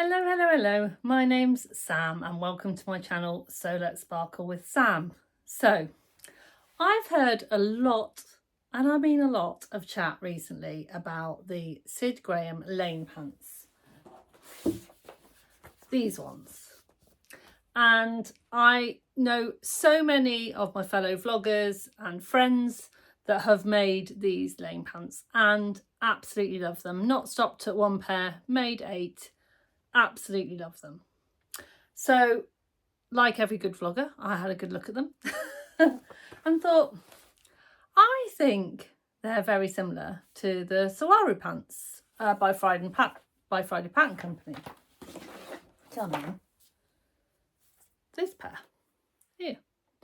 Hello, hello, hello. My name's Sam and welcome to my channel, So Let's Sparkle with Sam. So, I've heard a lot, and I mean a lot, of chat recently about the Sid Graham Lane pants. These ones. And I know so many of my fellow vloggers and friends that have made these lane pants and absolutely love them. Not stopped at one pair, made 8. Absolutely love them. So, like every good vlogger, I had a good look at them and thought, I think they're very similar to the Saguaro Pants by Friday Pattern Company. Tell me, this pair here.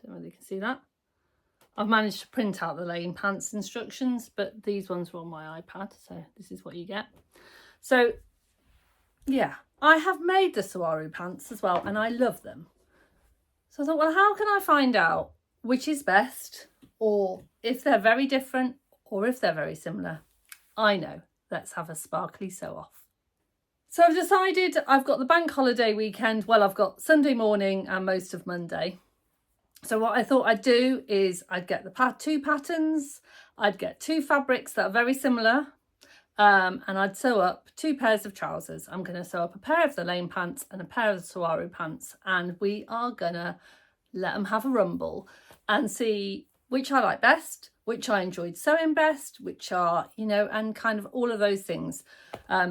Don't know whether you can see that. I've managed to print out the lane pants instructions, but these ones were on my iPad, so this is what you get. So, yeah. I have made the Saguaro pants as well and I love them. So I thought, well, how can I find out which is best, or if they're very different or if they're very similar? I know, let's have a sparkly sew off. So I've decided I've got the bank holiday weekend. Well, I've got Sunday morning and most of Monday. So what I thought I'd do is I'd get the 2 patterns, I'd get 2 fabrics that are very similar. And I'd sew up 2 pairs of trousers. I'm going to sew up a pair of the lane pants and a pair of the Saguaro pants, and we are going to let them have a rumble and see which I like best, which I enjoyed sewing best, which are, you know, and kind of all of those things.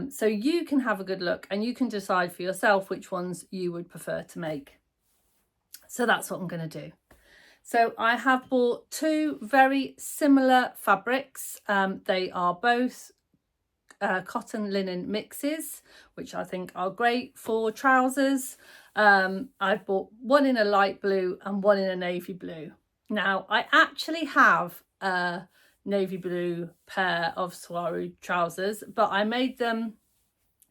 So you can have a good look and you can decide for yourself which ones you would prefer to make. So that's what I'm going to do. So I have bought 2 very similar fabrics. They are both cotton linen mixes, which I think are great for trousers. I've bought one in a light blue and one in a navy blue. Now I actually have a navy blue pair of Saguaro trousers, but I made them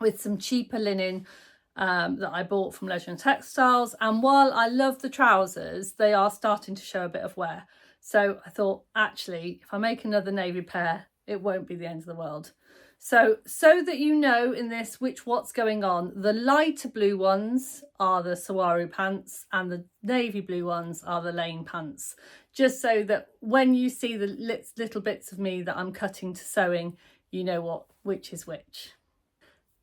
with some cheaper linen that I bought from Leisure and Textiles, and while I love the trousers, they are starting to show a bit of wear. So I thought, actually, if I make another navy pair, it won't be the end of the world. So that you know in this what's going on, the lighter blue ones are the Saguaro pants and the navy blue ones are the lane pants. Just so that when you see the little bits of me that I'm cutting to sewing, you know which is which.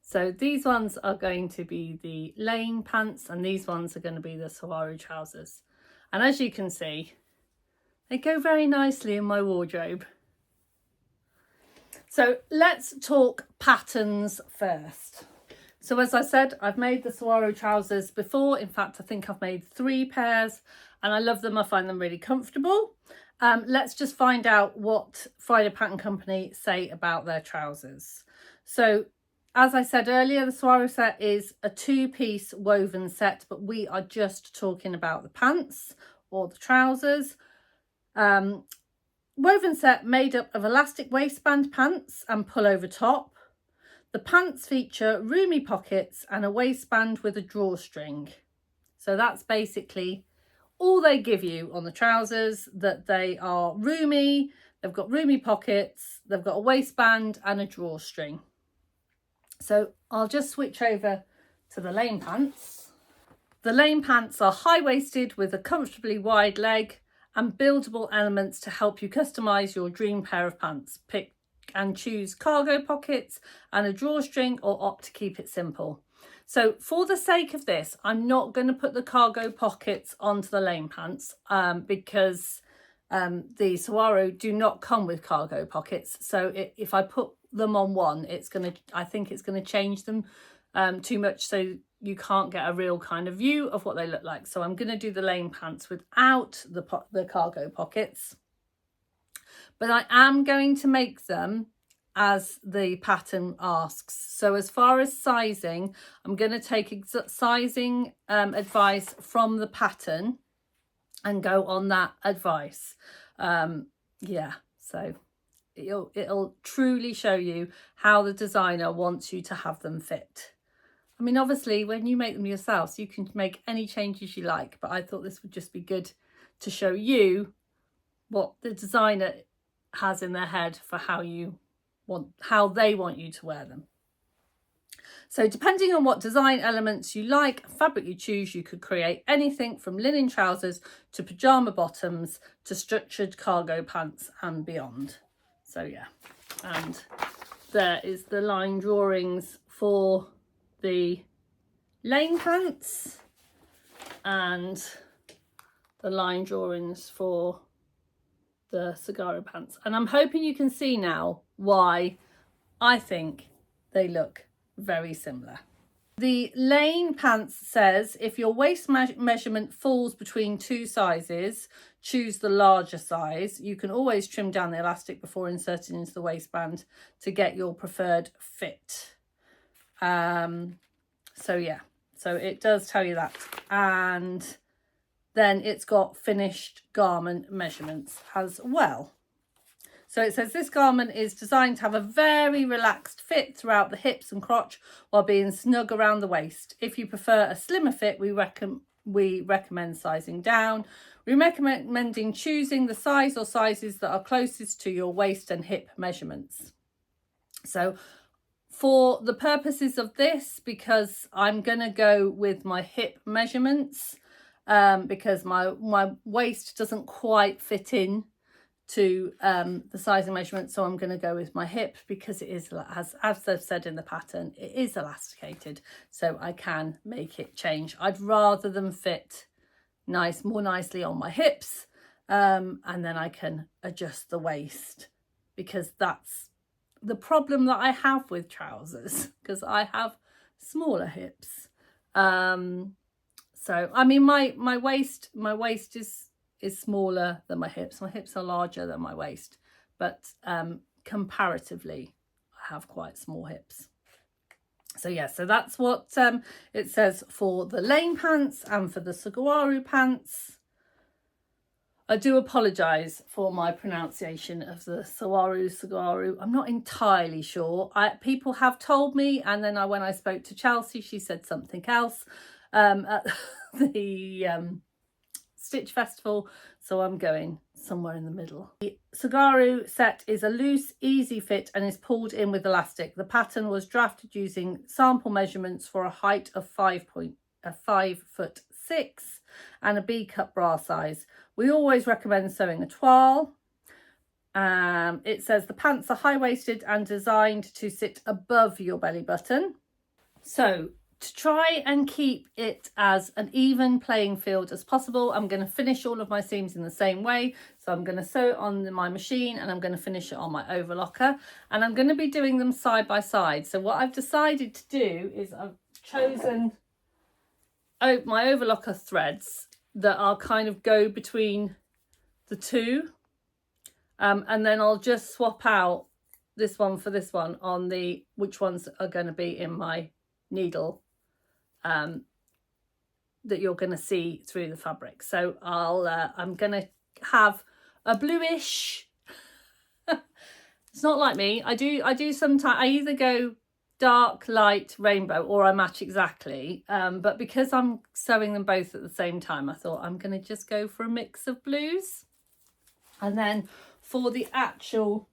So these ones are going to be the lane pants and these ones are going to be the Saguaro trousers. And as you can see, they go very nicely in my wardrobe. So let's talk patterns first. So as I said, I've made the Saguaro trousers before. In fact, I think I've made 3 pairs and I love them. I find them really comfortable. Let's just find out what Friday Pattern Company say about their trousers. So as I said earlier, the Saguaro set is a 2-piece woven set, but we are just talking about the pants or the trousers. Woven set made up of elastic waistband pants and pullover top. The pants feature roomy pockets and a waistband with a drawstring. So that's basically all they give you on the trousers, that they are roomy, they've got roomy pockets, they've got a waistband and a drawstring. So I'll just switch over to the lane pants. The lane pants are high-waisted with a comfortably wide leg and buildable elements to help you customize your dream pair of pants. Pick and choose cargo pockets and a drawstring, or opt to keep it simple. So for the sake of this, I'm not going to put the cargo pockets onto the lane pants because the Saguaro do not come with cargo pockets. So if I put them on one, I think it's going to change them too much, so you can't get a real kind of view of what they look like. So I'm going to do the lane pants without the cargo pockets, but I am going to make them as the pattern asks. So as far as sizing, I'm going to take sizing advice from the pattern and go on that advice. Yeah, so it'll truly show you how the designer wants you to have them fit. I mean, obviously, when you make them yourself, you can make any changes you like, but I thought this would just be good to show you what the designer has in their head for how they want you to wear them. So depending on what design elements you like, fabric you choose, you could create anything from linen trousers to pyjama bottoms to structured cargo pants and beyond. So yeah, and there is the line drawings for the lane pants and the line drawings for the Saguaro pants. And I'm hoping you can see now why I think they look very similar. The lane pants says if your waist measurement falls between two sizes, choose the larger size. You can always trim down the elastic before inserting into the waistband to get your preferred fit. So yeah, so it does tell you that. And then it's got finished garment measurements as well. So it says this garment is designed to have a very relaxed fit throughout the hips and crotch while being snug around the waist. If you prefer a slimmer fit, we recommend sizing down. We're recommending choosing the size or sizes that are closest to your waist and hip measurements. So for the purposes of this, because I'm going to go with my hip measurements, because my waist doesn't quite fit in to the sizing measurement, so I'm going to go with my hip because it is, as they've said in the pattern, it is elasticated, so I can make it change. I'd rather them fit more nicely on my hips, and then I can adjust the waist, because that's the problem that I have with trousers, because I have smaller hips. So I mean my waist is smaller than my hips. My hips are larger than my waist, but comparatively I have quite small hips. So yeah, so that's what it says for the lane pants and for the Saguaro pants. I do apologise for my pronunciation of the Saguaro. I'm not entirely sure. People have told me, and then when I spoke to Chelsea, she said something else at the Stitch Festival, so I'm going somewhere in the middle. The Saguaro set is a loose, easy fit and is pulled in with elastic. The pattern was drafted using sample measurements for a height of 5'6" and a B-cut bra size. We always recommend sewing a toile. It says the pants are high-waisted and designed to sit above your belly button. So to try and keep it as an even playing field as possible, I'm going to finish all of my seams in the same way. So I'm going to sew it on my machine and I'm going to finish it on my overlocker, and I'm going to be doing them side by side. So what I've decided to do is I've chosen my overlocker threads that are kind of go between the two, and then I'll just swap out this one for this one on which ones are going to be in my needle that you're going to see through the fabric. So I'm going to have a bluish it's not like me, I do sometimes, I either go dark, light, rainbow, or I match exactly, but because I'm sewing them both at the same time, I thought I'm going to just go for a mix of blues. And then for the actual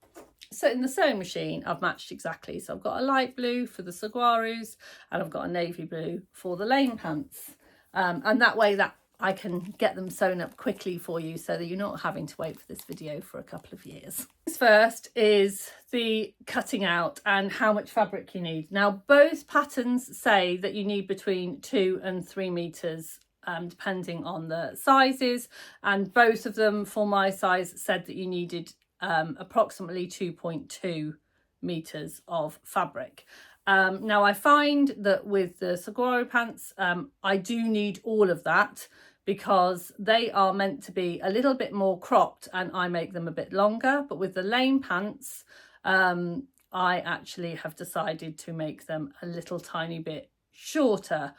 in the sewing machine, I've matched exactly. So I've got a light blue for the Saguaros and I've got a navy blue for the lane pants. And that way that I can get them sewn up quickly for you so that you're not having to wait for this video for a couple of years. First is the cutting out and how much fabric you need. Now, both patterns say that you need between 2 and 3 meters, depending on the sizes. And both of them, for my size, said that you needed approximately 2.2 meters of fabric. Now I find that with the Saguaro pants, I do need all of that because they are meant to be a little bit more cropped and I make them a bit longer. But with the lane pants, I actually have decided to make them a little tiny bit shorter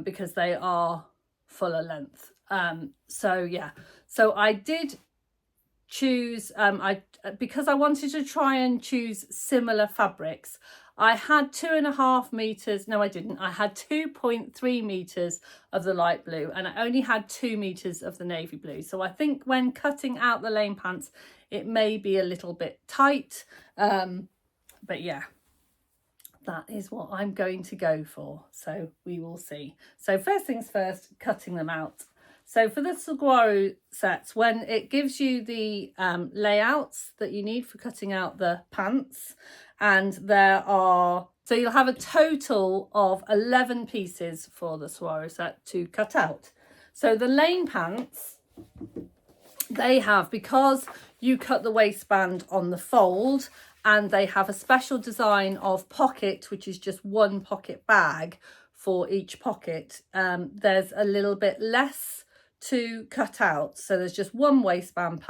because they are fuller length. So yeah, so I did choose because I wanted to try and choose similar fabrics. I had 2.5 meters. No, I didn't. I had 2.3 meters of the light blue and I only had 2 meters of the navy blue. So I think when cutting out the lane pants, it may be a little bit tight. But yeah, that is what I'm going to go for. So we will see. So first things first, cutting them out. So for the Saguaro sets, when it gives you the layouts that you need for cutting out the pants, and so you'll have a total of 11 pieces for the Saguaro set to cut out. So the lane pants, they have, because you cut the waistband on the fold, and they have a special design of pocket, which is just one pocket bag for each pocket. There's a little bit less to cut out. So there's just one waistband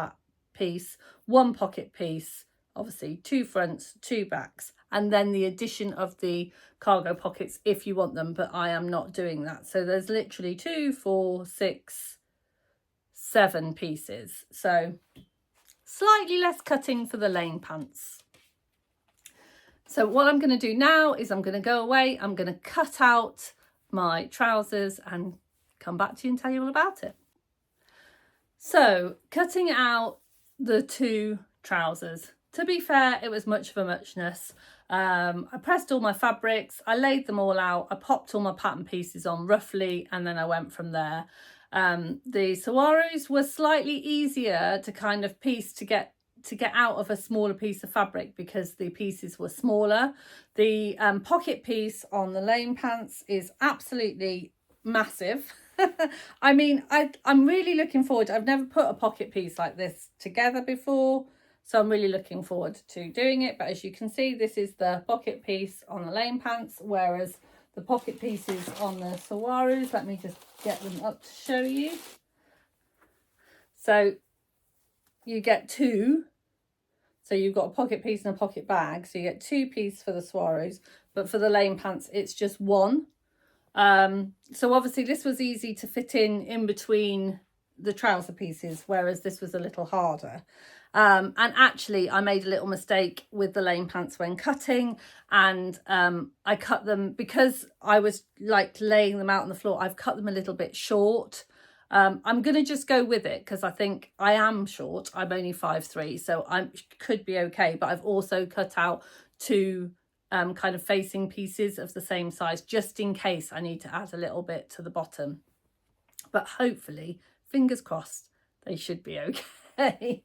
piece, one pocket piece, obviously 2 fronts, 2 backs, and then the addition of the cargo pockets if you want them, but I am not doing that. So there's literally 2, 4, 6, 7 pieces. So slightly less cutting for the lane pants. So what I'm going to do now is I'm going to go away, I'm going to cut out my trousers and come back to you and tell you all about it. So cutting out the 2 trousers. To be fair, it was much of a muchness. I pressed all my fabrics, I laid them all out, I popped all my pattern pieces on roughly, and then I went from there. The Saguaros were slightly easier to kind of piece to get out of a smaller piece of fabric because the pieces were smaller. The pocket piece on the lane pants is absolutely massive. I mean, I'm really looking forward. I've never put a pocket piece like this together before, so I'm really looking forward to doing it. But as you can see, this is the pocket piece on the lane pants, whereas the pocket pieces on the Saguaros, let me just get them up to show you. So you get 2. So you've got a pocket piece and a pocket bag. So you get 2 pieces for the Saguaros, but for the lane pants, it's just 1. So obviously this was easy to fit in between the trouser pieces, whereas this was a little harder. And actually I made a little mistake with the lane pants when cutting, and I cut them, because I was like laying them out on the floor, I've cut them a little bit short. I'm going to just go with it because I think I am short. I'm only 5'3", so I could be okay. But I've also cut out 2 kind of facing pieces of the same size, just in case I need to add a little bit to the bottom. But hopefully, fingers crossed, they should be okay.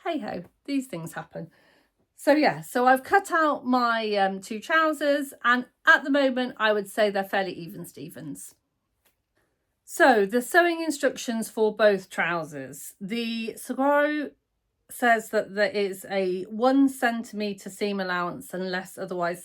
Hey ho, these things happen. So yeah, so I've cut out my 2 trousers, and at the moment I would say they're fairly even Stevens. So the sewing instructions for both trousers. The Saguaro says that there is a 1 centimetre seam allowance unless otherwise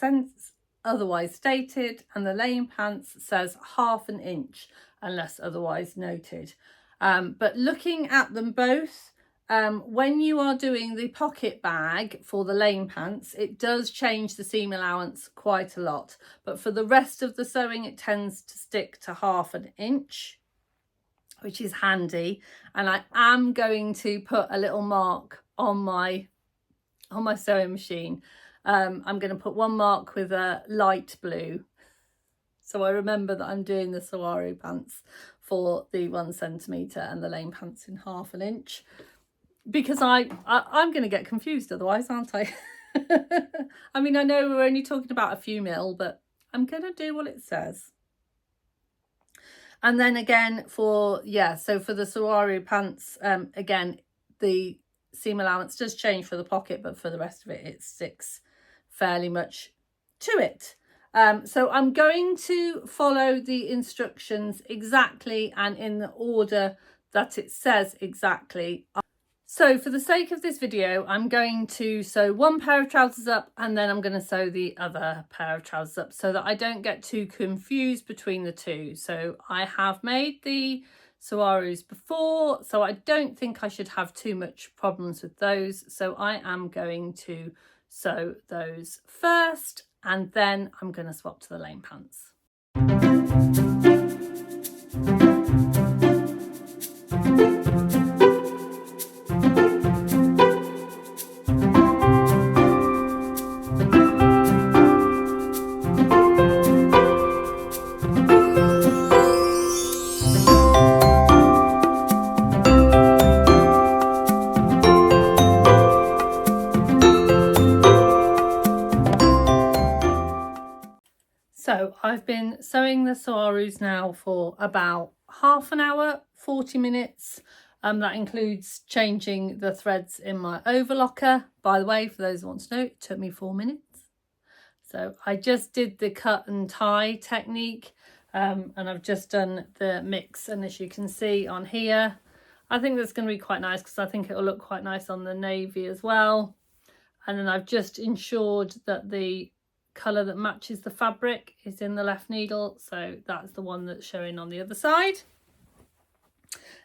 stated, and the lane pants says 1/2 inch unless otherwise noted. But looking at them both, when you are doing the pocket bag for the lane pants, it does change the seam allowance quite a lot, but for the rest of the sewing it tends to stick to 1/2 inch, which is handy. And I am going to put a little mark on my sewing machine. I'm going to put 1 mark with a light blue, so I remember that I'm doing the Saguaro pants for the 1 centimetre and the lane pants in 1/2 inch, because I'm going to get confused otherwise, aren't I? I mean, I know we're only talking about a few mil, but I'm going to do what it says. And then again for the Saguaro pants, again, the seam allowance does change for the pocket, but for the rest of it, it sticks fairly much to it. So I'm going to follow the instructions exactly and in the order that it says exactly. So for the sake of this video, I'm going to sew 1 pair of trousers up, and then I'm going to sew the other pair of trousers up so that I don't get too confused between the 2. So I have made the Saguaros before, so I don't think I should have too much problems with those. So I am going to sew those first, and then I'm going to swap to the lane pants. So I've been sewing the Saguaros now for about half an hour, 40 minutes. That includes changing the threads in my overlocker. By the way, for those who want to know, it took me 4 minutes. So I just did the cut and tie technique, and I've just done the mix. And as you can see on here, I think that's going to be quite nice because I think it'll look quite nice on the navy as well. And then I've just ensured that the colour that matches the fabric is in the left needle, so that's the one that's showing on the other side.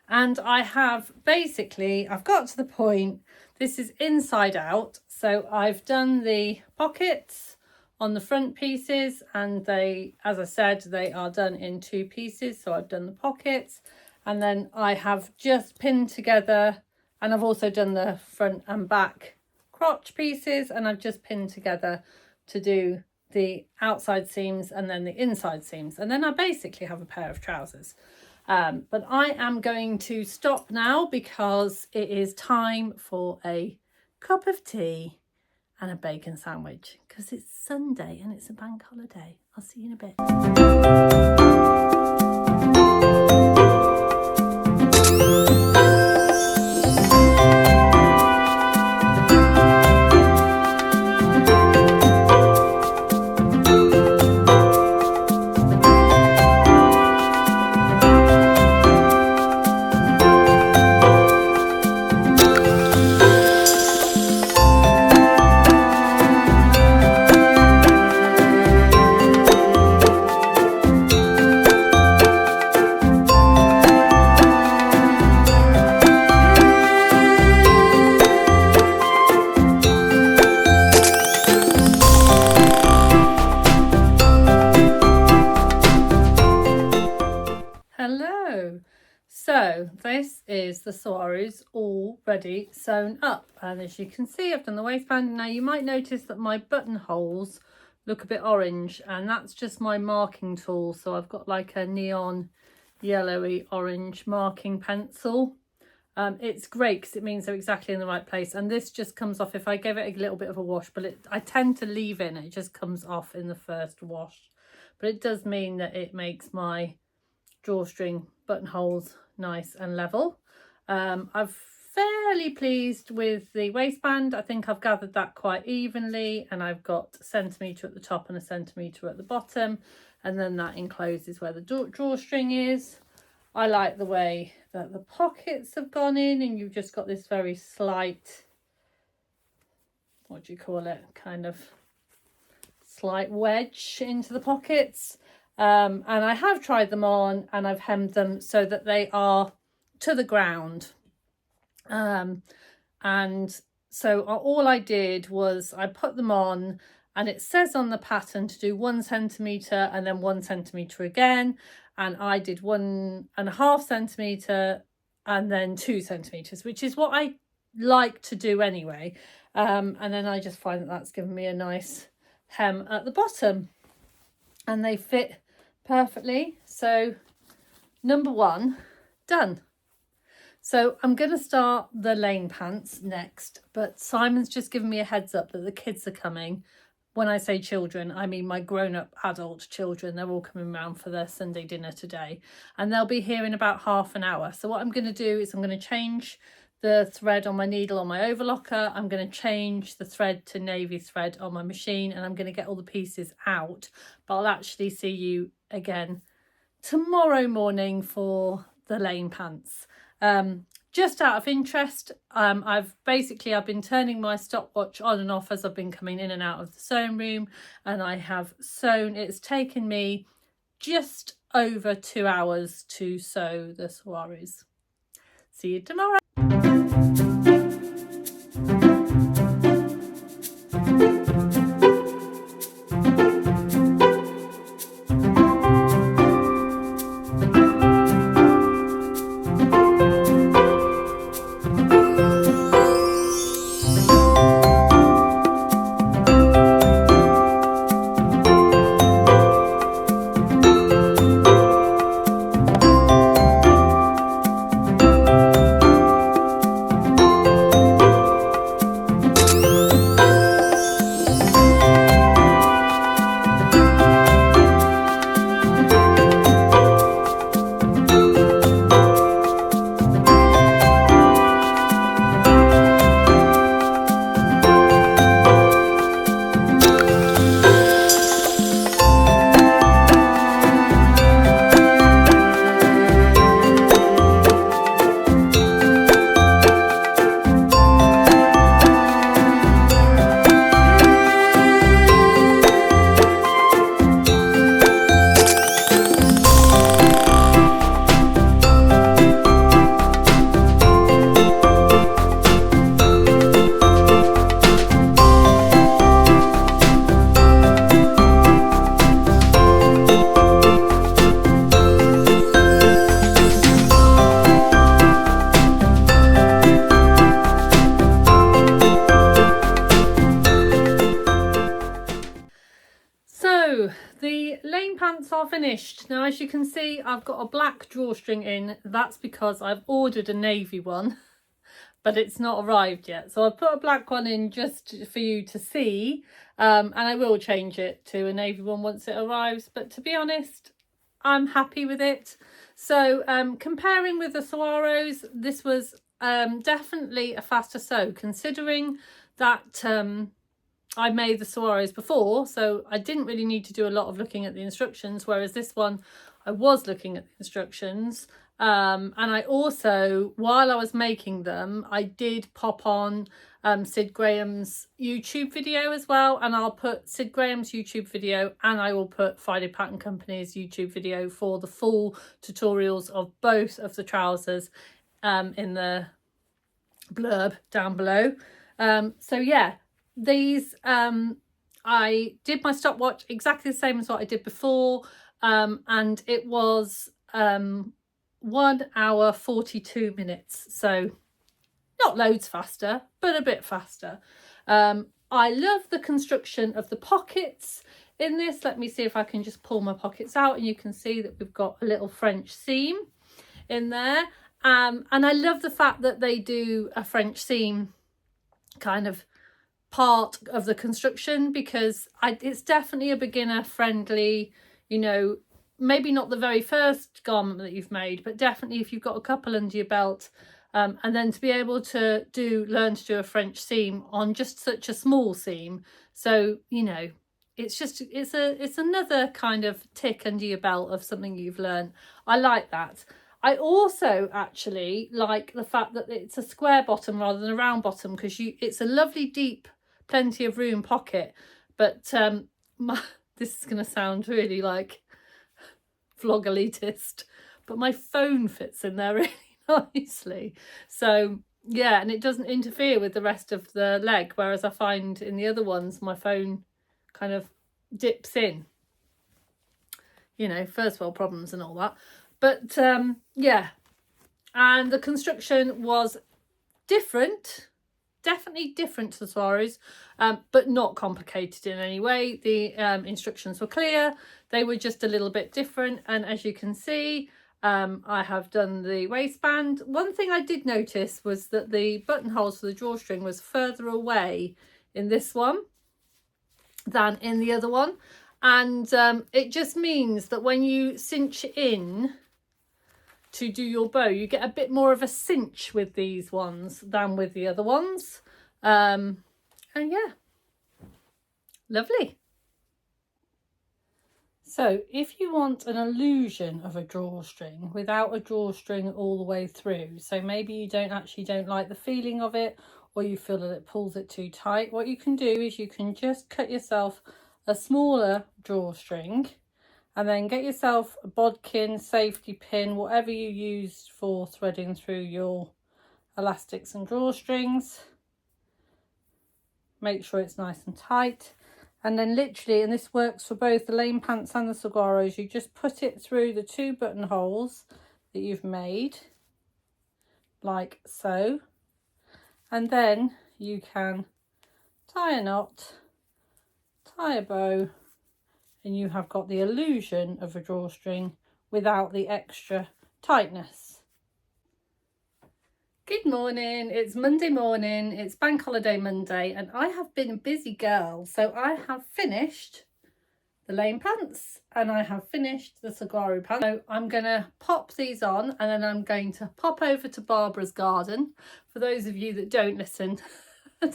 And I have basically, I've got to the point, this is inside out, so I've done the pockets on the front pieces, and they, as I said, they are done in 2 pieces. So I've done the pockets, and then I have just pinned together, and I've also done the front and back crotch pieces, and I've just pinned together to do the outside seams and then the inside seams, and then I basically have a pair of trousers. But I am going to stop now because it is time for a cup of tea and a bacon sandwich, because it's Sunday and it's a bank holiday. I'll see you in a bit. So this is the Saguaros all ready sewn up, and as you can see, I've done the waistband. Now you might notice that my buttonholes look a bit orange, and that's just my marking tool. So I've got like a neon yellowy orange marking pencil. It's great because it means they're exactly in the right place, and this just comes off if I give it a little bit of a wash, but I tend to leave it and it just comes off in the first wash. But it does mean that it makes my drawstring buttonholes nice and level. I'm fairly pleased with the waistband. I think I've gathered that quite evenly, and I've got a centimetre at the top and a centimetre at the bottom, and then that encloses where the drawstring is. I like the way that the pockets have gone in, and you've just got this very slight, what do you call it, kind of slight wedge into the pockets. And I have tried them on, and I've hemmed them so that they are to the ground. And so all I did was I put them on, and it says on the pattern to do 1 centimetre and then 1 centimetre again. And I did 1.5 centimetre and then 2 centimetres, which is what I like to do anyway. And then I just find that that's given me a nice hem at the bottom, and they fit perfectly. So number 1 done. So I'm going to start the lane pants next, but Simon's just given me a heads up that the kids are coming. When I say children, I mean my grown-up adult children. They're all coming round for their Sunday dinner today, and they'll be here in about half an hour. So what I'm going to do is I'm going to change the thread on my needle on my overlocker. I'm going to change the thread to navy thread on my machine, and I'm going to get all the pieces out. But I'll actually see you again tomorrow morning for the lane pants. Just out of interest, I've been turning my stopwatch on and off as I've been coming in and out of the sewing room, and I have sewn. It's taken me just over 2 hours to sew the Saguaros. See you tomorrow. So the lane pants are finished. Now, as you can see, I've got a black drawstring in. That's because I've ordered a navy one, but it's not arrived yet. So I've put a black one in just for you to see, and I will change it to a navy one once it arrives. But to be honest, I'm happy with it. So comparing with the Saguaros, this was definitely a faster sew, considering that I made the Saguaros before, so I didn't really need to do a lot of looking at the instructions, whereas this one I was looking at the instructions. And I also, while I was making them, I did pop on Sid Graham's YouTube video as well, and I'll put Sid Graham's YouTube video and I will put Friday Pattern Company's YouTube video for the full tutorials of both of the trousers in the blurb down below. So yeah, these I did my stopwatch exactly the same as what I did before, and it was 1 hour 42 minutes, so not loads faster, but a bit faster. I love the construction of the pockets in this. Let me see if I can just pull my pockets out, and you can see that we've got a little French seam in there, and I love the fact that they do a French seam kind of part of the construction, because it's definitely a beginner friendly, you know, maybe not the very first garment that you've made, but definitely if you've got a couple under your belt, and then to be able to learn to do a French seam on just such a small seam. So, you know, it's another kind of tick under your belt of something you've learned. I like that. I also actually like the fact that it's a square bottom rather than a round bottom, because it's a lovely deep, plenty of room pocket. But this is going to sound really like vlog elitist, but my phone fits in there really nicely. So yeah, and it doesn't interfere with the rest of the leg, whereas I find in the other ones my phone kind of dips in, you know, first world problems and all that. But yeah, and the construction was different, definitely different to the Saguaros, but not complicated in any way. The instructions were clear, they were just a little bit different. And as you can see, I have done the waistband. One thing I did notice was that the buttonholes for the drawstring was further away in this one than in the other one, and it just means that when you cinch in to do your bow, you get a bit more of a cinch with these ones than with the other ones. And yeah, lovely. So if you want an illusion of a drawstring without a drawstring all the way through, so maybe you don't like the feeling of it, or you feel that it pulls it too tight, what you can do is you can just cut yourself a smaller drawstring, and then get yourself a bodkin, safety pin, whatever you use for threading through your elastics and drawstrings. Make sure it's nice and tight. And then literally, and this works for both the lane pants and the Saguaros, you just put it through the 2 buttonholes that you've made, like so. And then you can tie a knot, tie a bow, and you have got the illusion of a drawstring without the extra tightness. Good morning, it's Monday morning, it's Bank Holiday Monday, and I have been a busy girl. So I have finished the lane pants and I have finished the Saguaro pants. So I'm going to pop these on, and then I'm going to pop over to Barbara's garden. For those of you that don't listen,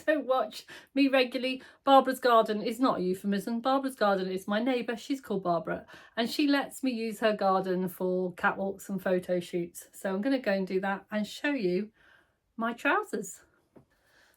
don't watch me regularly, Barbara's garden is not a euphemism. Barbara's garden is my neighbour. She's called Barbara, and she lets me use her garden for catwalks and photo shoots. So I'm going to go and do that and show you my trousers.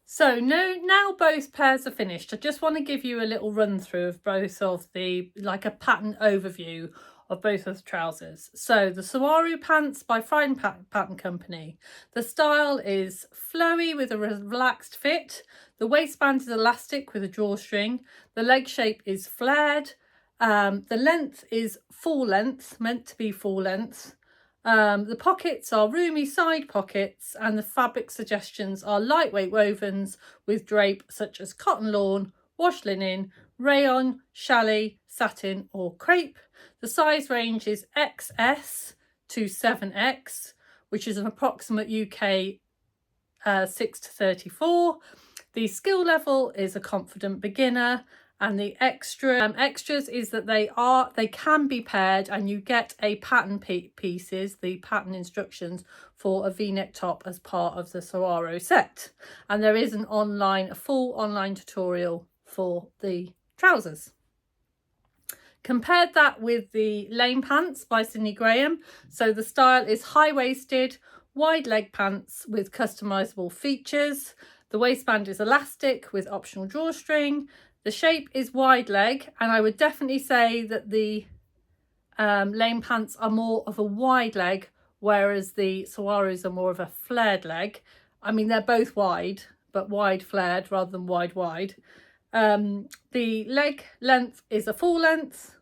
So now both pairs are finished. I just want to give you a little run through of both of the, like a pattern overview of both of the trousers. So the Saguaro Pants by Friday Pattern Company. The style is flowy with a relaxed fit. The waistband is elastic with a drawstring. The leg shape is flared. The length is full length, meant to be full length. The pockets are roomy side pockets, and the fabric suggestions are lightweight wovens with drape such as cotton lawn, wash linen, rayon, challis, satin or crepe. The size range is XS to 7X, which is an approximate UK 6 to 34. The skill level is a confident beginner, and the extras is that they can be paired, and you get a pattern pieces, the pattern instructions for a V-neck top as part of the Saguaro set. And there is a full online tutorial for the trousers. Compared that with the Lane Pants by Sydney Graham. So the style is high-waisted, wide leg pants with customizable features. The waistband is elastic with optional drawstring. The shape is wide leg, and I would definitely say that the Lane Pants are more of a wide leg, whereas the Saguaros are more of a flared leg. I mean, they're both wide, but wide flared rather than wide. The leg length is a full length.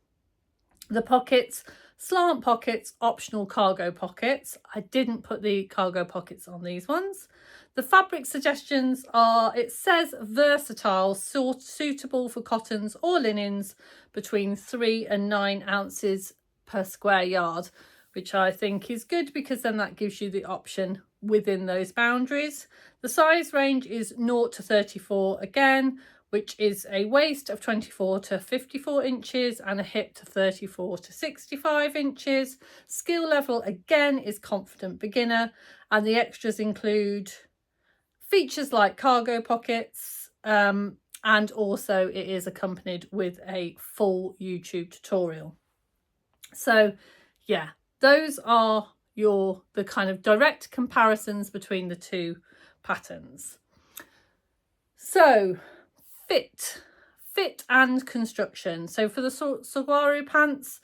The pockets, slant pockets, optional cargo pockets. I didn't put the cargo pockets on these ones. The fabric suggestions are, it says versatile, suitable for cottons or linens between 3 and 9 ounces per square yard, which I think is good because then that gives you the option within those boundaries. The size range is 0 to 34 again, which is a waist of 24 to 54 inches and a hip to 34 to 65 inches. Skill level again is confident beginner, and the extras include features like cargo pockets, and also it is accompanied with a full YouTube tutorial. So yeah, those are the kind of direct comparisons between the two patterns. So fit and construction. So for the Saguaro pants,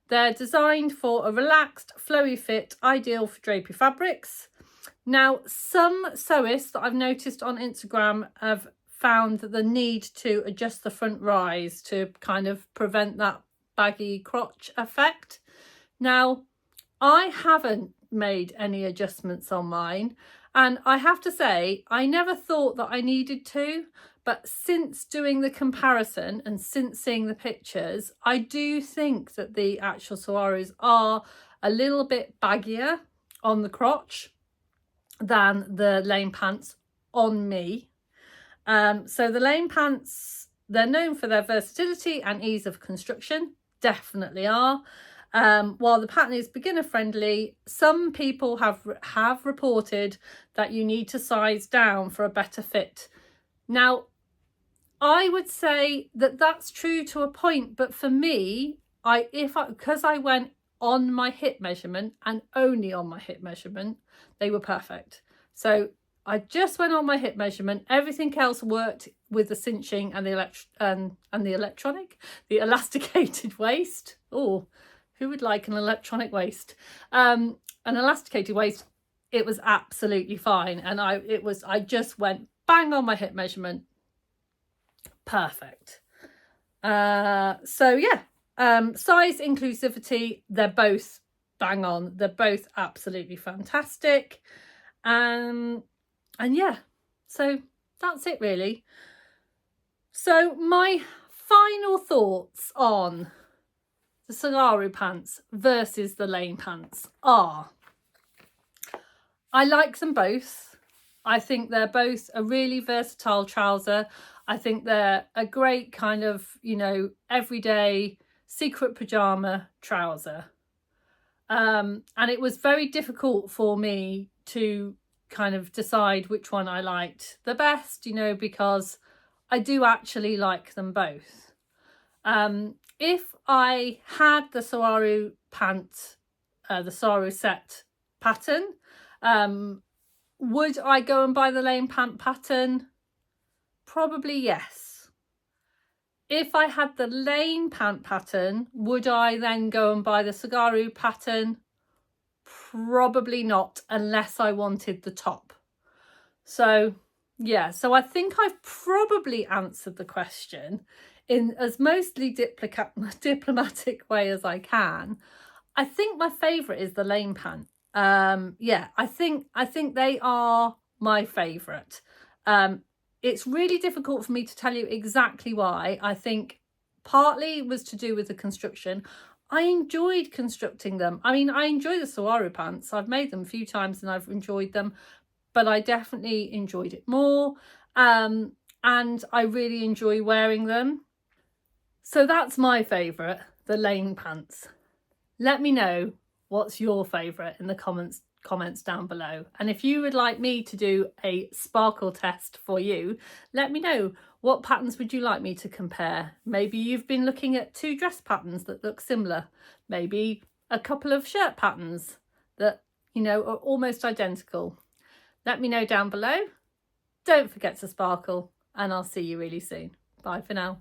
they're designed for a relaxed, flowy fit, ideal for drapey fabrics. Now, some sewists that I've noticed on Instagram have found the need to adjust the front rise to kind of prevent that baggy crotch effect. Now, I haven't made any adjustments on mine, and I have to say, I never thought that I needed to, but since doing the comparison and since seeing the pictures, I do think that the actual Saguaros are a little bit baggier on the crotch than the Lane Pants on me. So the Lane Pants, they're known for their versatility and ease of construction, definitely are. While the pattern is beginner friendly, some people have reported that you need to size down for a better fit. Now, I would say that that's true to a point, but for me, because I went on my hip measurement and only on my hip measurement, they were perfect. So I just went on my hip measurement. Everything else worked with the cinching and the elasticated waist. Oh, who would like an electronic waist? An elasticated waist, it was absolutely fine. And I just went bang on my hip measurement. Perfect. So yeah, size inclusivity, they're both bang on. They're both absolutely fantastic. And yeah, so that's it really. So my final thoughts on the Saguaro pants versus the Lane Pants are, I like them both. I think they're both a really versatile trouser. I think they're a great kind of, everyday secret pajama trouser. And it was very difficult for me to kind of decide which one I liked the best, because I do actually like them both. If I had the Saguaro pant, the Saguaro set pattern, would I go and buy the Lane Pant pattern? Probably yes. If I had the Lane Pant pattern, would I then go and buy the Saguaro pattern? Probably not, unless I wanted the top. So yeah, so I think I've probably answered the question in as mostly diplomatic way as I can. I think my favourite is the Lane Pant. Yeah, I think they are my favourite. It's really difficult for me to tell you exactly why. I think partly was to do with the construction. I enjoyed constructing them. I mean, I enjoy the Saguaro pants. I've made them a few times and I've enjoyed them, but I definitely enjoyed it more. And I really enjoy wearing them. So that's my favourite, the lane pants. Let me know what's your favourite in the comments down below. And if you would like me to do a sparkle test for you, let me know. What patterns would you like me to compare? Maybe you've been looking at 2 dress patterns that look similar. Maybe a couple of shirt patterns that, you know, are almost identical. Let me know down below. Don't forget to sparkle, and I'll see you really soon. Bye for now.